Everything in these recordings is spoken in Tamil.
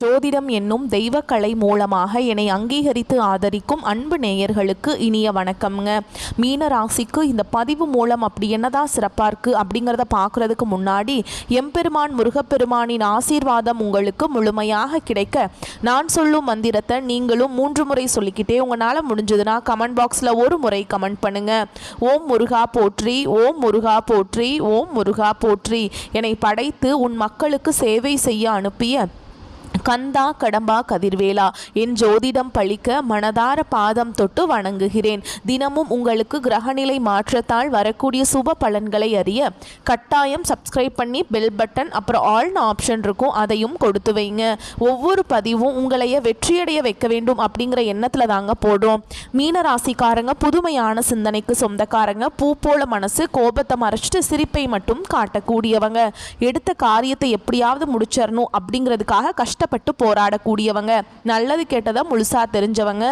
ஜோதிடம் என்னும் தெய்வக்கலை மூலமாக என்னை அங்கீகரித்து ஆதரிக்கும் அன்பு நேயர்களுக்கு இனிய வணக்கம்ங்க. மீன ராசிக்கு இந்த பதிவு மூலம் அப்படி என்னதான் சிறப்பாக இருக்குது அப்படிங்கிறத பார்க்குறதுக்கு முன்னாடி எம்பெருமான் முருகப்பெருமானின் ஆசீர்வாதம் உங்களுக்கு முழுமையாக கிடைக்க நான் சொல்லும் மந்திரத்தை நீங்களும் 3 முறை சொல்லிக்கிட்டே உங்களால் முடிஞ்சதுன்னா கமெண்ட் பாக்ஸில் ஒரு முறை கமெண்ட் பண்ணுங்கள். ஓம் முருகா போற்றி, ஓம் முருகா போற்றி, ஓம் முருகா போற்றி. என்னை படைத்து உன் மக்களுக்கு சேவை செய்ய அனுப்பிய கந்தா கடம்பா கதிர்வேலா, என் ஜோதிடம் பழிக்க மனதார பாதம் தொட்டு வணங்குகிறேன். தினமும் உங்களுக்கு கிரகநிலை மாற்றத்தால் வரக்கூடிய சுப பலன்களை அறிய கட்டாயம் சப்ஸ்கிரைப் பண்ணி பெல் பட்டன் அப்புறம் ஆல்னு ஆப்ஷன் இருக்கும், அதையும் கொடுத்து வைங்க. ஒவ்வொரு பதிவும் உங்களைய வெற்றியடைய வைக்க வேண்டும் அப்படிங்கிற எண்ணத்தில் தாங்க போடுறோம். மீன ராசிக்காரங்க புதுமையான சிந்தனைக்கு சொந்தக்காரங்க, பூ போல மனசு, கோபத்தை மறைச்சிட்டு சிரிப்பை மட்டும் காட்டக்கூடியவங்க, எடுத்த காரியத்தை எப்படியாவது முடிச்சிடணும் அப்படிங்கிறதுக்காக கஷ்டப்பட்டு போராடக்கூடியவங்க, நல்லது கேட்டதை முழுசா தெரிஞ்சவங்க,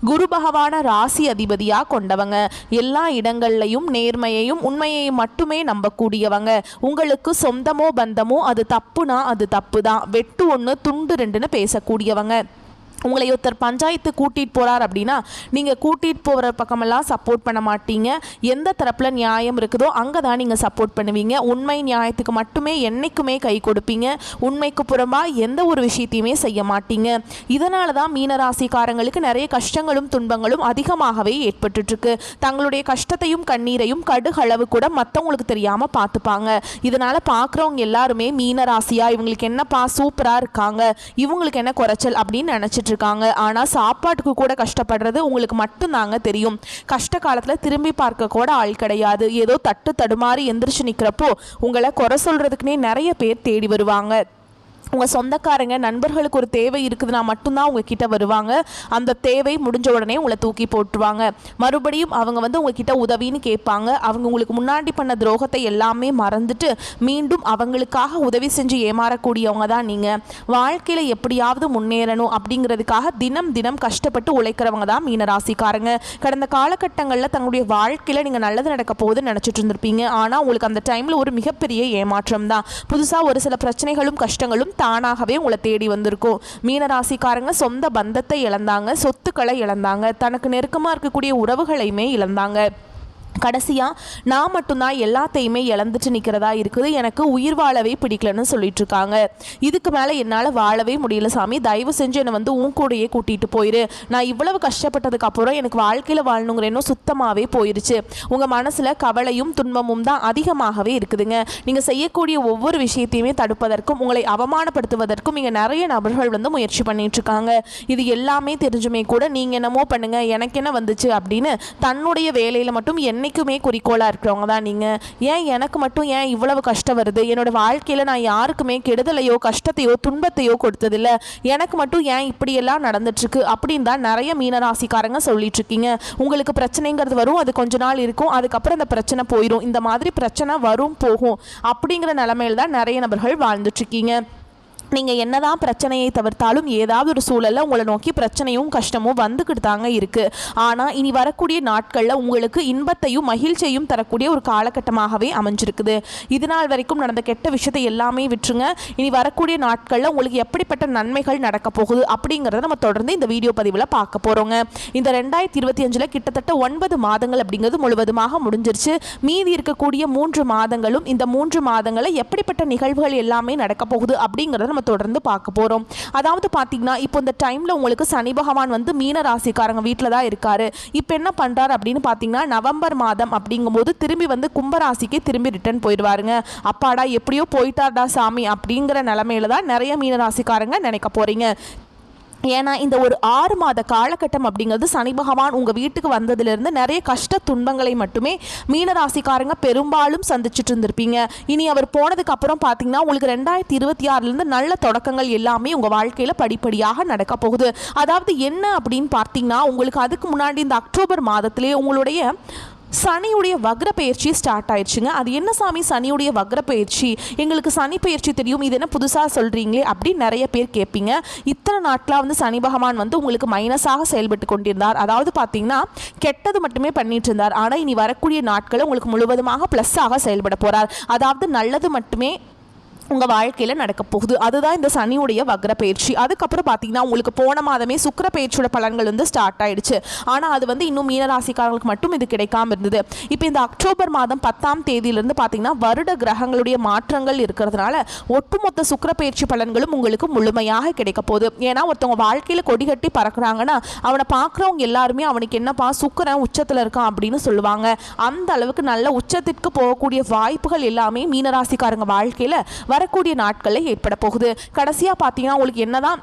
குரு பகவான ராசி அதிபதியா கொண்டவங்க, எல்லா இடங்கள்லையும் நேர்மையையும் உண்மையையும் மட்டுமே நம்பக்கூடியவங்க, உங்களுக்கு சொந்தமோ பந்தமோ அது தப்புனா அது தப்பு தான், வெட்டு 1 துண்டு 2ன்னு பேசக்கூடியவங்க. உங்களை ஒருத்தர் பஞ்சாயத்து கூட்டிகிட்டு போகிறார் அப்படின்னா நீங்கள் கூட்டிகிட்டு போகிற பக்கமெல்லாம் சப்போர்ட் பண்ண மாட்டீங்க. எந்த தரப்பில் நியாயம் இருக்குதோ அங்கே தான் நீங்கள் சப்போர்ட் பண்ணுவீங்க. உண்மை நியாயத்துக்கு மட்டுமே என்றைக்குமே கை கொடுப்பீங்க. உண்மைக்கு புறம்பாக எந்த ஒரு விஷயத்தையுமே செய்ய மாட்டீங்க. இதனால தான் மீனராசிக்காரங்களுக்கு நிறைய கஷ்டங்களும் துன்பங்களும் அதிகமாகவே ஏற்பட்டுருக்கு. தங்களுடைய கஷ்டத்தையும் கண்ணீரையும் கடுகளவு கூட மற்றவங்களுக்கு தெரியாமல் பார்த்துப்பாங்க. இதனால் பார்க்குறவங்க எல்லாருமே மீனராசியா இவங்களுக்கு என்னப்பா சூப்பராக இருக்காங்க, இவங்களுக்கு என்ன குறைச்சல் அப்படின்னு நினச்சிட்டு இருக்காங்க. ஆனால் சாப்பாட்டுக்கு கூட கஷ்டப்படுறது உங்களுக்கு மட்டும்தாங்க தெரியும். கஷ்ட காலத்தில் திரும்பி பார்க்க கூட ஆள் கிடையாது. ஏதோ தட்டு தடுமாறி எந்திரிச்சு நிற்கிறப்போ உங்களை குறை சொல்றதுக்குன்னே நிறைய பேர் தேடி வருவாங்க. உங்கள் சொந்தக்காரங்க நண்பர்களுக்கு ஒரு தேவை இருக்குதுன்னா மட்டும்தான் உங்ககிட்ட வருவாங்க. அந்த தேவை முடிஞ்ச உடனே உங்களை தூக்கி போட்டுருவாங்க. மறுபடியும் அவங்க உங்ககிட்ட உதவின்னு கேட்பாங்க. அவங்க உங்களுக்கு முன்னாடி பண்ண துரோகத்தை எல்லாமே மறந்துட்டு மீண்டும் அவங்களுக்காக உதவி செஞ்சு ஏமாறக்கூடியவங்க தான் நீங்கள். வாழ்க்கையில் எப்படியாவது முன்னேறணும் அப்படிங்கிறதுக்காக தினம் தினம் கஷ்டப்பட்டு உழைக்கிறவங்க தான் மீனராசிக்காரங்க. கடந்த காலகட்டங்களில் தங்களுடைய வாழ்க்கையில் நீங்கள் நல்லது நடக்க போகுதுன்னு நினச்சிட்டு இருந்திருப்பீங்க. ஆனால் உங்களுக்கு அந்த டைமில் ஒரு மிகப்பெரிய ஏமாற்றம் தான். புதுசாக ஒரு சில பிரச்சனைகளும் கஷ்டங்களும் தானாகவே உங்களை தேடி வந்திருக்கும். மீனராசிக்காரங்க சொந்த பந்தத்தை இழந்தாங்க, சொத்துக்களை இழந்தாங்க, தனக்கு நெருக்கமாக இருக்கக்கூடிய உறவுகளையுமே இழந்தாங்க. கடைசியாக நான் மட்டும்தான் எல்லாத்தையுமே இழந்துட்டு நிற்கிறதா இருக்குது, எனக்கு உயிர் வாழவே பிடிக்கலன்னு சொல்லிட்டு இருக்காங்க. இதுக்கு மேலே என்னால் வாழவே முடியல சாமி, தயவு செஞ்சு என்னை உன் கூடையே கூட்டிகிட்டு போயிரு. நான் இவ்வளவு கஷ்டப்பட்டதுக்கு அப்புறம் எனக்கு வாழ்க்கையில் வாழணுங்கிற எண்ணம் சுத்தமாகவே போயிருச்சு. உங்கள் மனசில் கவலையும் துன்பமும் தான் அதிகமாகவே இருக்குதுங்க. நீங்கள் செய்யக்கூடிய ஒவ்வொரு விஷயத்தையுமே தடுப்பதற்கும் உங்களை அவமானப்படுத்துவதற்கும் இங்கே நிறைய நபர்கள் முயற்சி பண்ணிட்டு இருக்காங்க. இது எல்லாமே தெரிஞ்சுமே கூட நீங்கள் என்னமோ பண்ணுங்க, எனக்கு என்ன வந்துச்சு அப்படின்னு தன்னுடைய வேலையில் மட்டும் என்னைக்குமே குறிக்கோளாக இருக்கிறவங்க தான் நீங்கள். ஏன் எனக்கு மட்டும் ஏன் இவ்வளவு கஷ்டம் வருது, என்னோடய வாழ்க்கையில் நான் யாருக்குமே கெடுதலையோ கஷ்டத்தையோ துன்பத்தையோ கொடுத்ததில்லை, எனக்கு மட்டும் ஏன் இப்படியெல்லாம் நடந்துட்டுருக்கு அப்படின்னு தான் நிறைய மீனராசிக்காரங்க சொல்லிட்டு இருக்கீங்க. உங்களுக்கு பிரச்சனைங்கிறது வரும், அது கொஞ்ச நாள் இருக்கும், அதுக்கப்புறம் அந்த பிரச்சனை போயிடும். இந்த மாதிரி பிரச்சனை வரும் போகும் அப்படிங்கிற நிலைமையில் தான் நிறைய நபர்கள் வாழ்ந்துட்டுருக்கீங்க. நீங்கள் என்னதான் பிரச்சனையை தவிர்த்தாலும் ஏதாவது ஒரு சூழலில் உங்களை நோக்கி பிரச்சனையும் கஷ்டமும் வந்துக்கிட்டு தாங்க இருக்குது. ஆனால் இனி வரக்கூடிய நாட்களில் உங்களுக்கு இன்பத்தையும் மகிழ்ச்சியையும் தரக்கூடிய ஒரு காலகட்டமாகவே அமைஞ்சிருக்குது. இது நாள் வரைக்கும் நடந்த கெட்ட விஷயத்தை எல்லாமே விட்டுருங்க. இனி வரக்கூடிய நாட்களில் உங்களுக்கு எப்படிப்பட்ட நன்மைகள் நடக்க போகுது அப்படிங்கிறத நம்ம தொடர்ந்து இந்த வீடியோ பதிவில் பார்க்க போகிறோங்க. இந்த 2025 கிட்டத்தட்ட 9 மாதங்கள் அப்படிங்கிறது முழுவதுமாக முடிஞ்சிருச்சு. மீதி இருக்கக்கூடிய 3 மாதங்களும் இந்த 3 மாதங்களில் எப்படிப்பட்ட நிகழ்வுகள் எல்லாமே நடக்க போகுது அப்படிங்கிறத நம்ம தொடர்ந்து பார்க்க போறோம். அதாவது பாத்தீங்கன்னா இப்போ இந்த டைம்ல உங்களுக்கு சனி பகவான் மீன ராசிக்காரங்க வீட்டில் தான் இருக்காரு. இப்போ என்ன பண்றாரு அப்படின்னு பாத்தீங்கன்னா நவம்பர் மாதம் அப்படிங்கும்போது திரும்பி கும்பராசிக்கு திரும்பி ரிட்டர்ன் போயிடுவாருங்க. அப்பாடா எப்படியோ போயிட்டார்டா சாமி அப்படிங்கிற நிலைமையில தான் நிறைய மீன ராசிக்காரங்க நினைக்க போறீங்க. ஏன்னா இந்த ஒரு 6 மாத காலகட்டம் அப்படிங்கிறது சனி பகவான் உங்கள் வீட்டுக்கு வந்ததுலேருந்து நிறைய கஷ்ட துன்பங்களை மட்டுமே மீனராசிக்காரங்க பெரும்பாலும் சந்திச்சுட்டு இருந்திருப்பீங்க. இனி அவர் போனதுக்கு அப்புறம் பார்த்தீங்கன்னா உங்களுக்கு 2026 நல்ல தொடக்கங்கள் எல்லாமே உங்கள் வாழ்க்கையில் படிப்படியாக நடக்க போகுது. அதாவது என்ன அப்படின்னு பார்த்தீங்கன்னா உங்களுக்கு அதுக்கு முன்னாடி இந்த அக்டோபர் மாதத்திலே உங்களுடைய சனியுடைய வக்ர பயிற்சி ஸ்டார்ட் ஆயிடுச்சுங்க. அது என்ன சாமி சனியுடைய வக்ர பயிற்சி, எங்களுக்கு சனி பயிற்சி தெரியும், இது என்ன புதுசாக சொல்கிறீங்களே அப்படின்னு நிறைய பேர் கேட்பீங்க. இத்தனை நாட்களாக சனி பகவான் உங்களுக்கு மைனஸாக செயல்பட்டு கொண்டிருந்தார். அதாவது பார்த்தீங்கன்னா கெட்டது மட்டுமே பண்ணிட்டு இருந்தார். ஆனால் இனி வரக்கூடிய நாட்களில் உங்களுக்கு முழுவதுமாக ப்ளஸ்ஸாக செயல்பட போகிறார். அதாவது நல்லது மட்டுமே உங்கள் வாழ்க்கையில் நடக்க போகுது. அதுதான் இந்த சனியுடைய வக்ர பயிற்சி. அதுக்கப்புறம் பார்த்தீங்கன்னா உங்களுக்கு போன மாதமே சுக்கிர பயிற்சியோட பலன்கள் வந்து ஸ்டார்ட் ஆயிடுச்சு. ஆனால் அது வந்து இன்னும் மீனராசிக்காரர்களுக்கு மட்டும் இது கிடைக்காம இருந்தது. இப்போ இந்த அக்டோபர் மாதம் 10ஆம் தேதியிலிருந்து பார்த்தீங்கன்னா வருட கிரகங்களுடைய மாற்றங்கள் இருக்கிறதுனால ஒட்டுமொத்த சுக்கிர பயிற்சி பலன்களும் உங்களுக்கு முழுமையாக கிடைக்க போகுது. ஏன்னா ஒருத்தவங்க வாழ்க்கையில் கொடி கட்டி பறக்குறாங்கன்னா அவனை பார்க்குறவங்க எல்லாருமே அவனுக்கு என்னப்பா சுக்கிரன் உச்சத்தில் இருக்கான் அப்படின்னு சொல்லுவாங்க. அந்த அளவுக்கு நல்ல உச்சத்திற்கு போகக்கூடிய வாய்ப்புகள் எல்லாமே மீனராசிக்காரங்க வாழ்க்கையில் வரக்கூடிய நாட்களில் ஏற்பட போகுது. கடைசியாக பார்த்தீங்கன்னா உங்களுக்கு என்னதான்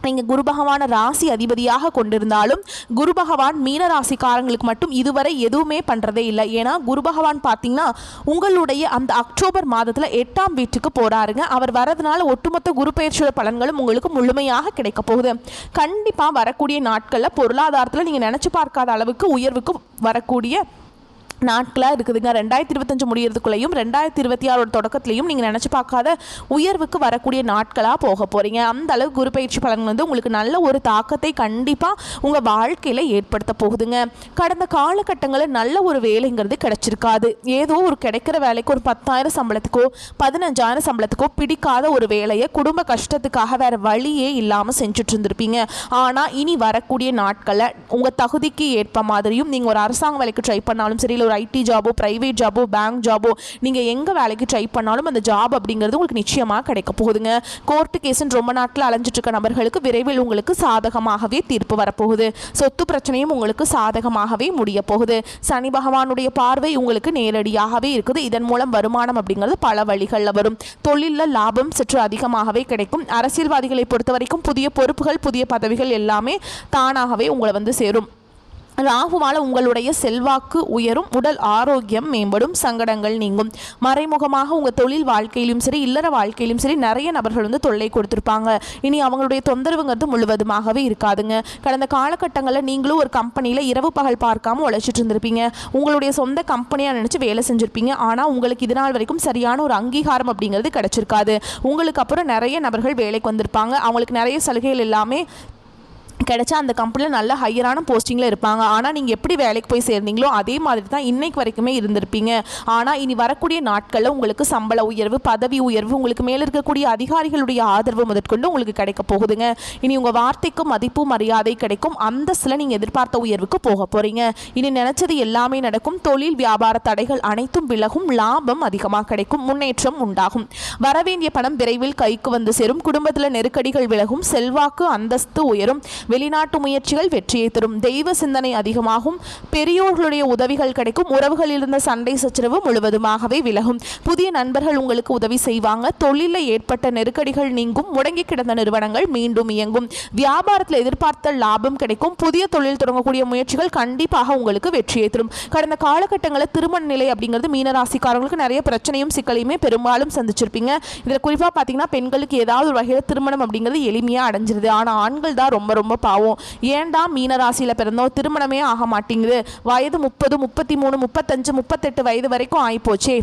நீங்கள் குரு பகவான ராசி அதிபதியாக கொண்டிருந்தாலும் குரு பகவான் மீன ராசிக்காரங்களுக்கு மட்டும் இதுவரை எதுவுமே பண்ணுறதே இல்லை. ஏன்னா குரு பகவான் பார்த்தீங்கன்னா உங்களுடைய அந்த அக்டோபர் மாதத்தில் 8ஆம் வீட்டுக்கு போகிறாருங்க. அவர் வரதுனால ஒட்டுமொத்த குரு பயிற்சியோட பலன்களும் உங்களுக்கு முழுமையாக கிடைக்க போகுது. கண்டிப்பாக வரக்கூடிய நாட்களில் பொருளாதாரத்தில் நீங்கள் நினச்சி பார்க்காத அளவுக்கு உயர்வுக்கு வரக்கூடிய நாட்களாக இருக்குதுங்க. 2025 முடியறதுக்குள்ளேயும் 2026 தொடக்கத்துலையும் நீங்கள் நினச்சி பார்க்காத உயர்வுக்கு வரக்கூடிய நாட்களாக போக போகிறீங்க. அந்த அளவு குரு பயிற்சி பலன் வந்து உங்களுக்கு நல்ல ஒரு தாக்கத்தை கண்டிப்பாக உங்கள் வாழ்க்கையில் ஏற்படுத்த போகுதுங்க. கடந்த காலகட்டங்களில் நல்ல ஒரு வேலைங்கிறது கிடைச்சிருக்காது. ஏதோ ஒரு கிடைக்கிற வேலைக்கு ஒரு 10,000 சம்பளத்துக்கோ 15,000 சம்பளத்துக்கோ பிடிக்காத ஒரு வேலையை குடும்ப கஷ்டத்துக்காக வேறு வழியே இல்லாமல் செஞ்சுட்டு இருந்திருப்பீங்க. ஆனால் இனி வரக்கூடிய நாட்களில் உங்கள் தகுதிக்கு ஏற்ப மாதிரியும் நீங்கள் ஒரு அரசாங்க வேலைக்கு ட்ரை பண்ணாலும் சரி, இல்லை ஒரு ஐடி ஜாபோ பிரைவேட் ஜாபோ பேங்க் ஜாபோ நீங்கள் எங்கே வேலைக்கு ட்ரை பண்ணாலும் அந்த ஜாப் அப்படிங்கிறது உங்களுக்கு நிச்சயமாக கிடைக்க போகுதுங்க. கோர்ட்டு கேஸுன்னு ரொம்ப நாட்டில் அலைஞ்சிட்டு இருக்க நபர்களுக்கு விரைவில் உங்களுக்கு சாதகமாகவே தீர்ப்பு வரப்போகுது. சொத்து பிரச்சனையும் உங்களுக்கு சாதகமாகவே முடிய போகுது. சனி பகவானுடைய பார்வை உங்களுக்கு நேரடியாகவே இருக்குது. இதன் மூலம் வருமானம் அப்படிங்கிறது பல வழிகளில் வரும். தொழிலில் லாபம் சற்று அதிகமாகவே கிடைக்கும். அரசியல்வாதிகளை பொறுத்த வரைக்கும் புதிய பொறுப்புகள் புதிய பதவிகள் எல்லாமே தானாகவே உங்களை வந்து சேரும். ராகுவால் உங்களுடைய செல்வாக்கு உயரும், உடல் ஆரோக்கியம் மேம்படும், சங்கடங்கள் நீங்கும். மறைமுகமாக உங்கள் தொழில் வாழ்க்கையிலும் சரி இல்லற வாழ்க்கையிலும் சரி நிறைய நபர்கள் வந்து தொல்லை கொடுத்துருப்பாங்க. இனி அவங்களுடைய தொந்தரவுங்கிறது முழுவதுமாகவே இருக்காதுங்க. கடந்த காலகட்டங்களில் நீங்களும் ஒரு கம்பெனியில் இரவு பகல் பார்க்காம உழைச்சிட்டு இருந்திருப்பீங்க. உங்களுடைய சொந்த கம்பெனியாக நினச்சி வேலை செஞ்சுருப்பீங்க. ஆனால் உங்களுக்கு இது நாள் வரைக்கும் சரியான ஒரு அங்கீகாரம் அப்படிங்கிறது கிடச்சிருக்காது. உங்களுக்கு அப்புறம் நிறைய நபர்கள் வேலைக்கு வந்திருப்பாங்க. அவங்களுக்கு நிறைய சலுகைகள் எல்லாமே கிடைச்சா அந்த கம்பெனியில் நல்ல ஹையரான போஸ்டிங்கில் இருப்பாங்க. ஆனால் நீங்கள் எப்படி வேலைக்கு போய் சேர்ந்தீங்களோ அதே மாதிரி தான் இன்னைக்கு வரைக்குமே இருந்திருப்பீங்க. ஆனால் இனி வரக்கூடிய நாட்களில் உங்களுக்கு சம்பள உயர்வு பதவி உயர்வு உங்களுக்கு மேலே இருக்கக்கூடிய அதிகாரிகளுடைய ஆதரவு முதற்கொண்டு உங்களுக்கு கிடைக்க போகுதுங்க. இனி உங்கள் வார்த்தைக்கும் மதிப்பு மரியாதை கிடைக்கும். அந்தஸ்தில் நீங்கள் எதிர்பார்த்த உயர்வுக்கு போக போகிறீங்க. இனி நினச்சது எல்லாமே நடக்கும். தொழில் வியாபார தடைகள் அனைத்தும் விலகும். லாபம் அதிகமாக கிடைக்கும். முன்னேற்றம் உண்டாகும். வரவேண்டிய பணம் விரைவில் கைக்கு வந்து சேரும். குடும்பத்தில் நெருக்கடிகள் விலகும். செல்வாக்கு அந்தஸ்து உயரும். வெளிநாட்டு முயற்சிகள் வெற்றியை தரும். தெய்வ சிந்தனை அதிகமாகும். பெரியோர்களுடைய உதவிகள் கிடைக்கும். உறவுகளில் இருந்த சண்டை சச்சரவு முழுவதுமாகவே விலகும். புதிய நண்பர்கள் உங்களுக்கு உதவி செய்வாங்க. தொழிலில் ஏற்பட்ட நெருக்கடிகள் நீங்கும். முடங்கி கிடந்த நிறுவனங்கள் மீண்டும் இயங்கும். வியாபாரத்தில் எதிர்பார்த்த லாபம் கிடைக்கும். புதிய தொழில் தொடங்கக்கூடிய முயற்சிகள் கண்டிப்பாக உங்களுக்கு வெற்றியை தரும். கடந்த காலகட்டங்களில் திருமண நிலை அப்படிங்கிறது மீனராசிக்காரங்களுக்கு நிறைய பிரச்சனையும் சிக்கலையுமே பெரும்பாலும் சந்திச்சிருப்பீங்க. இதில் குறிப்பாக பார்த்தீங்கன்னா பெண்களுக்கு ஏதாவது ஒரு வகையில் திருமணம் அப்படிங்கிறது எளிமையாக அடைஞ்சிருது. ஆனால் ஆண்கள் தான் ரொம்ப ரொம்ப பாவம். ஏன்டா மீனராசியில் பிறந்தோம் திருமணமே ஆக மாட்டேங்குது, வயது 30 33 35 38 வயது வரைக்கும் ஆகிப்போச்சே,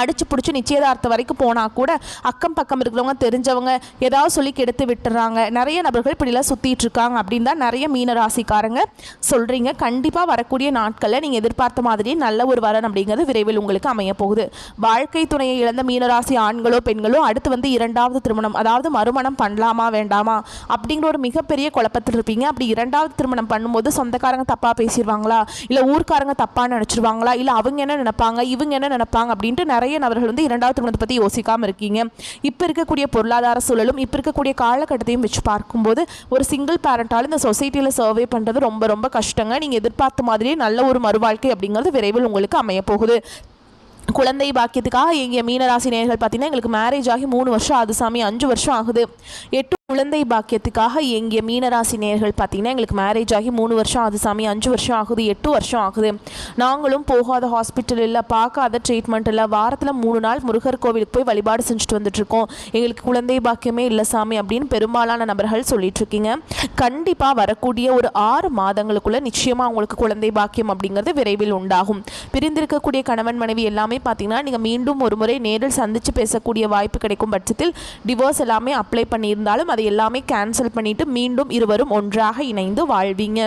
அடிச்சு பிடிச்சி நிச்சயதார்த்தம் வரைக்கும் போனால் கூட அக்கம் பக்கம் இருக்கிறவங்க தெரிஞ்சவங்க ஏதாவது சொல்லி கெடுத்து விட்டுறாங்க. நிறைய நபர்கள் இப்படிலாம் சுற்றிட்டு இருக்காங்க அப்படின்னு தான் நிறைய மீனராசிக்காரங்க சொல்கிறீங்க. கண்டிப்பாக வரக்கூடிய நாட்களில் நீங்கள் எதிர்பார்த்த மாதிரியே நல்ல ஒரு வரன் அப்படிங்கிறது விரைவில் உங்களுக்கு அமைய போகுது. வாழ்க்கை துணையை இழந்த மீனராசி ஆண்களோ பெண்களோ அடுத்து வந்து 2வது திருமணம் அதாவது மறுமணம் பண்ணலாமா வேண்டாமா அப்படிங்கிற ஒரு மிகப்பெரிய குழப்பத்தில் இருப்பீங்க. அப்படி 2வது திருமணம் பண்ணும்போது சொந்தக்காரங்க தப்பாக பேசிடுவாங்களா, இல்லை ஊர்க்காரங்க தப்பாக நினச்சிருவாங்களா, இல்லை அவங்க என்ன நினைப்பாங்க இவங்க என்ன நினைப்பாங்க அப்படின்ட்டு நிறைய நபர்கள் வந்து 2வது திருமணத்தை பற்றி யோசிக்காமல் இருக்கீங்க. இப்போ இருக்கக்கூடிய பொருளாதார சூழலும் இப்போ இருக்கக்கூடிய காலகட்டத்தையும் வச்சு பார்க்கும்போது ஒரு சிங்கிள் பேரண்டால் இந்த சொசைட்டியில் சர்வே பண்ணுறது ரொம்ப ரொம்ப கஷ்டங்க. நீங்கள் எதிர்பார்த்த மாதிரியே நல்ல ஒரு மறுவாழ்க்கை அப்படிங்கிறது விரைவில் உங்களுக்கு அமைய போகுது. குழந்தை பாக்கியத்துக்காக எங்கள் மீனராசி நேயர்கள் பார்த்தீங்கன்னா எங்களுக்கு மேரேஜ் ஆகி 3 வருஷம் ஆகுது சாமி, 5 வருஷம் ஆகுது. 8 குழந்தை பாக்கியத்துக்காக எங்கள் மீனராசி நேயர்கள் பார்த்தீங்கன்னா எங்களுக்கு மேரேஜ் ஆகி 3 வருஷம் ஆகுது சாமி, 5 வருஷம் ஆகுது, 8 வருஷம் ஆகுது. நாங்களும் போகாத ஹாஸ்பிட்டல் இல்லை, பார்க்காத ட்ரீட்மெண்ட் இல்லை, வாரத்தில் 3 நாள் முருகர் கோவிலுக்கு போய் வழிபாடு செஞ்சுட்டு வந்துட்டுருக்கோம், எங்களுக்கு குழந்தை பாக்கியமே இல்லை சாமி அப்படின்னு பெரும்பாலான நபர்கள் சொல்லிட்டுருக்கீங்க. கண்டிப்பாக வரக்கூடிய ஒரு 6 மாதங்களுக்குள்ளே நிச்சயமாக உங்களுக்கு குழந்தை பாக்கியம் அப்படிங்கிறது விரைவில் உண்டாகும். பிரிந்திருக்கக்கூடிய கணவன் மனைவி எல்லாமே பார்த்தீங்கன்னா நீங்கள் மீண்டும் ஒரு முறை நேரில் சந்தித்து பேசக்கூடிய வாய்ப்பு கிடைக்கும் பட்சத்தில் டிவோர்ஸ் எல்லாமே அப்ளை பண்ணியிருந்தாலும் அதை எல்லாமே கேன்சல் பண்ணிவிட்டு மீண்டும் இருவரும் ஒன்றாக இணைந்து வாழ்வீங்க.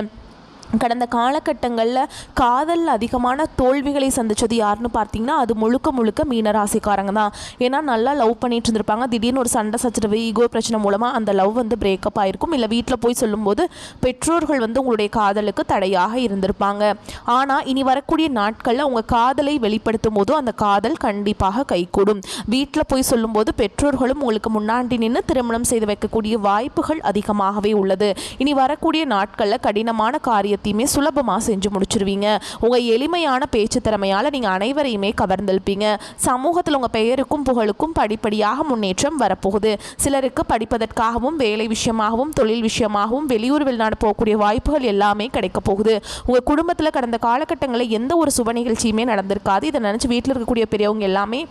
கடந்த காலகட்டங்களில் காதலில் அதிகமான தோல்விகளை சந்தித்தது யாருன்னு பார்த்தீங்கன்னா அது முழுக்க முழுக்க மீனராசிக்காரங்க தான். ஏன்னா நல்லா லவ் பண்ணிட்டு இருந்திருப்பாங்க, திடீர்னு ஒரு சண்டை சச்சரவு ஈகோ பிரச்சனை மூலமாக அந்த லவ் வந்து பிரேக்கப் ஆகிருக்கும். இல்லை வீட்டில் போய் சொல்லும்போது பெற்றோர்கள் வந்து உங்களுடைய காதலுக்கு தடையாக இருந்திருப்பாங்க. ஆனால் இனி வரக்கூடிய நாட்களில் உங்கள் காதலை வெளிப்படுத்தும் போது அந்த காதல் கண்டிப்பாக கைகூடும். வீட்டில் போய் சொல்லும்போது பெற்றோர்களும் உங்களுக்கு முன்னாடி நின்று திருமணம் செய்து வைக்கக்கூடிய வாய்ப்புகள் அதிகமாகவே உள்ளது. இனி வரக்கூடிய நாட்களில் கடினமான காரியத்தையுமே சுலபமாக செஞ்சு முடிச்சிருவீங்க. உங்கள் எளிமையான பேச்சு திறமையால் நீங்கள் அனைவரையுமே கவர்ந்தெழுப்பீங்க. சமூகத்தில் உங்கள் பெயருக்கும் புகழுக்கும் படிப்படியாக முன்னேற்றம் வரப்போகுது. சிலருக்கு படிப்பதற்காகவும் வேலை விஷயமாகவும் தொழில் விஷயமாகவும் வெளியூர் வெளிநாடு போகக்கூடிய வாய்ப்புகள் எல்லாமே கிடைக்க போகுது. உங்கள் குடும்பத்தில் கடந்த காலகட்டங்களில் எந்த ஒரு சுப நிகழ்ச்சியுமே நடந்திருக்காது. இதை நினச்சி வீட்டில் இருக்கக்கூடிய பெரியவங்க எல்லாமே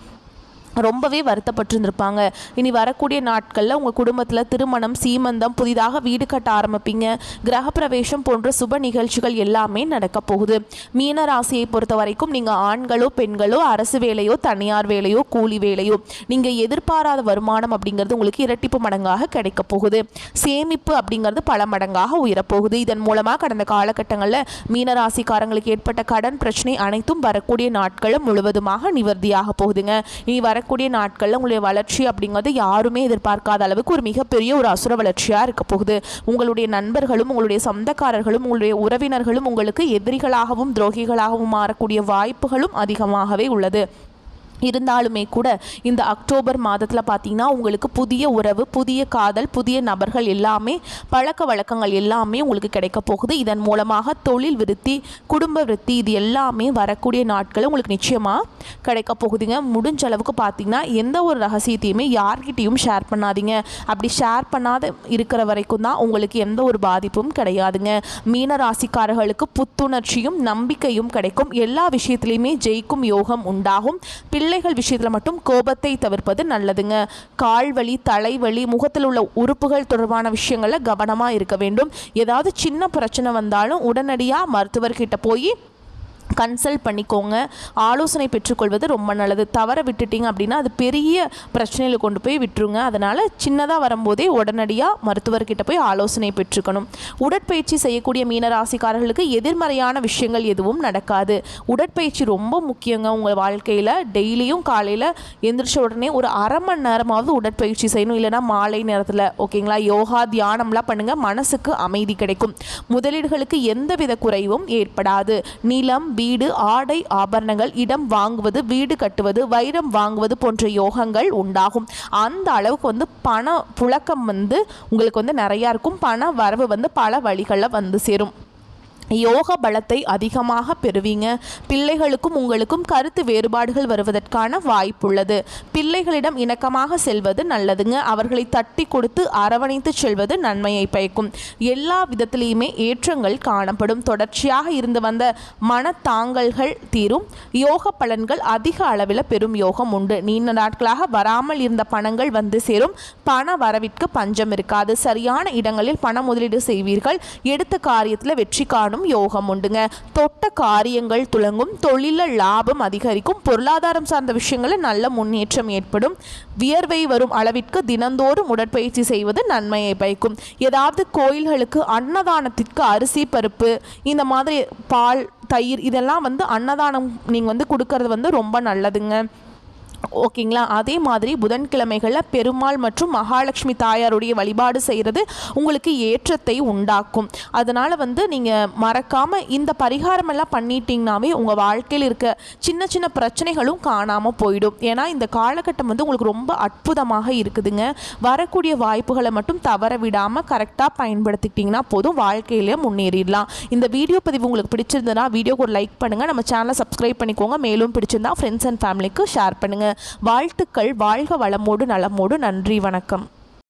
ரொம்பவே வருத்தப்பட்டிருந்திருப்பாங்க. இனி வரக்கூடிய நாட்களில் உங்கள் குடும்பத்தில் திருமணம், சீமந்தம், புதிதாக வீடு கட்ட ஆரம்பிப்பீங்க. கிரகப்பிரவேசம் போன்ற சுப நிகழ்ச்சிகள் எல்லாமே நடக்க போகுது. மீன ராசியை பொறுத்த வரைக்கும் நீங்கள் ஆண்களோ பெண்களோ அரசு வேலையோ தனியார் வேலையோ கூலி வேலையோ நீங்கள் எதிர்பாராத வருமானம் அப்படிங்கிறது உங்களுக்கு இரட்டிப்பு மடங்காக கிடைக்க போகுது. சேமிப்பு அப்படிங்கிறது பல மடங்காக உயரப்போகுது. இதன் மூலமாக கடந்த காலகட்டங்களில் மீனராசிக்காரங்களுக்கு ஏற்பட்ட கடன் பிரச்சனை அனைத்தும் வரக்கூடிய நாட்களும் முழுவதுமாக நிவர்த்தியாக போகுதுங்க. இனி வரக்கூடிய நாட்களில் உங்களுடைய வளர்ச்சி அப்படிங்கிறது யாருமே எதிர்பார்க்காத அளவுக்கு ஒரு மிகப்பெரிய ஒரு அசுர வளர்ச்சியாக இருக்க போகுது. உங்களுடைய நண்பர்களும் உங்களுடைய சொந்தக்காரர்களும் உங்களுடைய உறவினர்களும் உங்களுக்கு எதிரிகளாகவும் துரோகிகளாகவும் மாறக்கூடிய வாய்ப்புகளும் அதிகமாகவே உள்ளது. இருந்தாலுமே கூட இந்த அக்டோபர் மாதத்தில் பார்த்தீங்கன்னா உங்களுக்கு புதிய உறவு, புதிய காதல், புதிய நபர்கள் எல்லாமே பழக்க வழக்கங்கள் எல்லாமே உங்களுக்கு கிடைக்க போகுது. இதன் மூலமாக தொழில் விருத்தி, குடும்ப விருத்தி இது எல்லாமே வரக்கூடிய நாட்கள் உங்களுக்கு நிச்சயமாக கிடைக்க போகுதுங்க. முடிஞ்ச அளவுக்கு பார்த்தீங்கன்னா எந்த ஒரு ரகசியத்தையுமே யார்கிட்டையும் ஷேர் பண்ணாதீங்க. அப்படி ஷேர் பண்ணாத இருக்கிற வரைக்கும் தான் உங்களுக்கு எந்த ஒரு பாதிப்பும் கிடையாதுங்க. மீன ராசிக்காரர்களுக்கு புத்துணர்ச்சியும் நம்பிக்கையும் கிடைக்கும். எல்லா விஷயத்திலையுமே ஜெயிக்கும் யோகம் உண்டாகும். பிள்ளைகள் விஷயத்தில் மட்டும் கோபத்தை தவிர்ப்பது நல்லதுங்க. கால்வலி, தலைவலி, முகத்தில் உள்ள உறுப்புகள் தொடர்பான விஷயங்களில் கவனமாக இருக்க வேண்டும். ஏதாவது சின்ன பிரச்சனை வந்தாலும் உடனடியாக மருத்துவர்கிட்ட போய் கன்சல்ட் பண்ணிக்கோங்க. ஆலோசனை பெற்றுக்கொள்வது ரொம்ப நல்லது. தவற விட்டுட்டிங்க அப்படின்னா அது பெரிய பிரச்சனையில் கொண்டு போய் விட்டுருங்க. அதனால் சின்னதாக வரும்போதே உடனடியாக மருத்துவர்கிட்ட போய் ஆலோசனை பெற்றுக்கணும். உடற்பயிற்சி செய்யக்கூடிய மீனராசிக்காரர்களுக்கு எதிர்மறையான விஷயங்கள் எதுவும் நடக்காது. உடற்பயிற்சி ரொம்ப முக்கியங்க உங்கள் வாழ்க்கையில். டெய்லியும் காலையில் எந்திரிச்ச உடனே ஒரு அரை மணி நேரமாவது உடற்பயிற்சி செய்யணும். இல்லைனா மாலை நேரத்தில் ஓகேங்களா, யோகா தியானம்லாம் பண்ணுங்கள். மனசுக்கு அமைதி கிடைக்கும். முதலீடுகளுக்கு எந்தவித குறைவும் ஏற்படாது. நிலம், வீடு, ஆடை, ஆபரணங்கள், இடம் வாங்குவது, வீடு கட்டுவது, வைரம் வாங்குவது போன்ற யோகங்கள் உண்டாகும். அந்த அளவுக்கு வந்து பண புழக்கம் வந்து உங்களுக்கு வந்து நிறையா இருக்கும். பண வரவு வந்து பல வழிகளில் வந்து சேரும். யோக பலத்தை அதிகமாக பெறுவீங்க. பிள்ளைகளுக்கும் உங்களுக்கும் கருத்து வேறுபாடுகள் வருவதற்கான வாய்ப்புள்ளது. பிள்ளைகளிடம் இணக்கமாக செல்வது நல்லதுங்க. அவர்களை தட்டி கொடுத்து அரவணைத்து செல்வது நன்மையை பயக்கும். எல்லா விதத்திலையுமே ஏற்றங்கள் காணப்படும். தொடர்ச்சியாக இருந்து வந்த மனத்தாங்கல்கள் தீரும். யோக பலன்கள் அதிக அளவில் பெரும் யோகம் உண்டு. நீண்ட நாட்களாக வராமல் இருந்த பணங்கள் வந்து சேரும். பண வரவிற்கு பஞ்சம் இருக்காது. சரியான இடங்களில் பண முதலீடு செய்வீர்கள். எடுத்த காரியத்தில் வெற்றி காணும் யோகம் உண்டுங்க. தொட்ட காரியங்கள் துலங்கும். தொழில லாபம் அதிகரிக்கும். பொருளாதாரம் சார்ந்த விஷயங்களில் நல்ல முன்னேற்றம் ஏற்படும். வியர்வை வரும் அளவிற்கு தினந்தோறும் உடற்பயிற்சி செய்வது நன்மையை பயக்கும். ஏதாவது கோயில்களுக்கு அன்னதானத்திற்கு அரிசி, பருப்பு, இந்த மாதிரி பால், தயிர் இதெல்லாம் வந்து அன்னதானம் நீங்கள் வந்து கொடுக்கறது வந்து ரொம்ப நல்லதுங்க. ஓகேங்களா. அதே மாதிரி புதன்கிழமைகளில் பெருமாள் மற்றும் மகாலட்சுமி தாயாருடைய வழிபாடு செய்கிறது உங்களுக்கு ஏற்றத்தை உண்டாக்கும். அதனால் வந்து நீங்கள் மறக்காமல் இந்த பரிகாரமெல்லாம் பண்ணிட்டீங்கன்னாவே உங்கள் வாழ்க்கையில் இருக்க சின்ன சின்ன பிரச்சனைகளும் காணாமல் போயிடும். ஏன்னா இந்த காலகட்டம் வந்து உங்களுக்கு ரொம்ப அற்புதமாக இருக்குதுங்க. வரக்கூடிய வாய்ப்புகளை மட்டும் தவற விடாமல் கரெக்டாக பயன்படுத்திக்கிட்டிங்கன்னா போதும், வாழ்க்கையிலே முன்னேறிடலாம். இந்த வீடியோ பதிவு உங்களுக்கு பிடிச்சிருந்ததுன்னா வீடியோக்கு ஒரு லைக் பண்ணுங்கள். நம்ம சேனலை சப்ஸ்கிரைப் பண்ணிக்கோங்க. மேலும் பிடிச்சிருந்தா ஃப்ரெண்ட்ஸ் அண்ட் ஃபேமிலிக்கு ஷேர் பண்ணுங்கள். வாழ்த்துக்கள். வாழ்க வளமோடு நலமோடு. நன்றி, வணக்கம்.